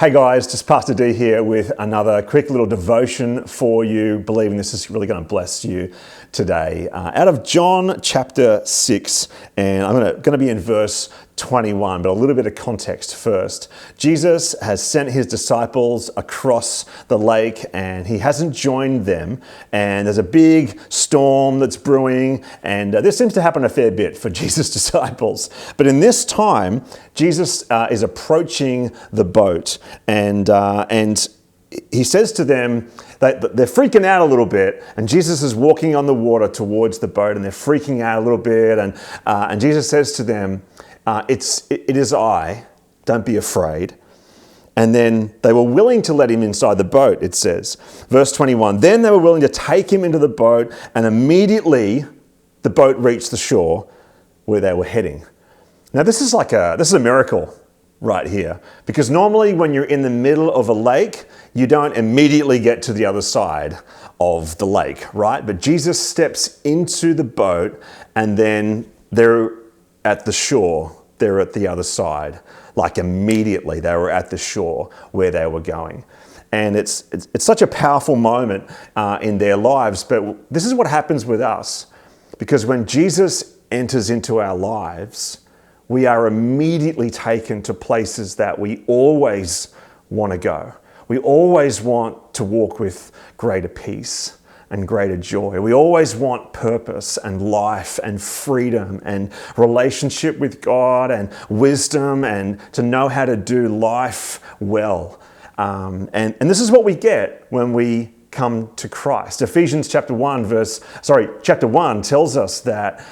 Hey guys, just Pastor D here with another quick little devotion for you, believing this is really going to bless you today. Out of John chapter 6, and I'm going to be in verse 21, but a little bit of context first. Jesus has sent his disciples across the lake and he hasn't joined them, and there's a big storm that's brewing, and this seems to happen a fair bit for Jesus' disciples. But in this time, Jesus is approaching the boat, and he says to them that they're freaking out a little bit, and Jesus is walking on the water towards the boat, and they're freaking out a little bit, and Jesus says to them, it is I, don't be afraid. And then they were willing to let him inside the boat, it says. Verse 21, then they were willing to take him into the boat, and immediately the boat reached the shore where they were heading. Now this is a miracle right here, because normally when you're in the middle of a lake, you don't immediately get to the other side of the lake, right? But Jesus steps into the boat, and then they're at the shore, they're at the other side. Like immediately they were at the shore where they were going. And it's such a powerful moment in their lives, but this is what happens with us. Because when Jesus enters into our lives, we are immediately taken to places that we always want to go. We always want to walk with greater peace and greater joy. We always want purpose and life and freedom and relationship with God and wisdom and to know how to do life well. And this is what we get when we come to Christ. Ephesians chapter 1 tells us that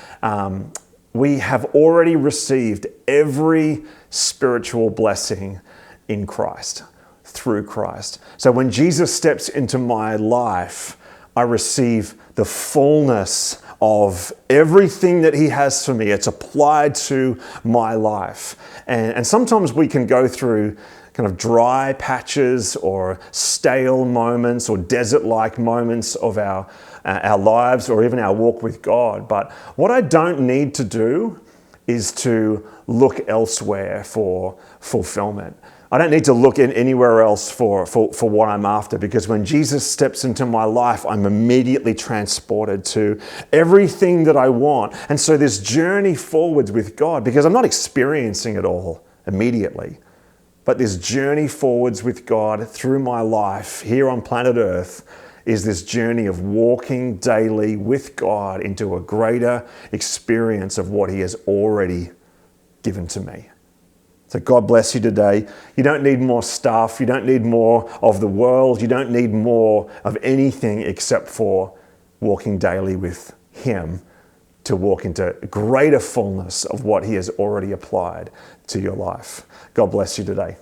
we have already received every spiritual blessing in Christ, through Christ. So when Jesus steps into my life, I receive the fullness of everything that he has for me. It's applied to my life. And sometimes we can go through kind of dry patches or stale moments or desert-like moments of our lives or even our walk with God. But what I don't need to do is to look elsewhere for fulfillment. I don't need to look anywhere else for what I'm after, because when Jesus steps into my life, I'm immediately transported to everything that I want. And so this journey forwards with God, because I'm not experiencing it all immediately, but this journey forwards with God through my life here on planet Earth is this journey of walking daily with God into a greater experience of what he has already given to me. So God bless you today. You don't need more stuff. You don't need more of the world. You don't need more of anything except for walking daily with him to walk into greater fullness of what he has already applied to your life. God bless you today.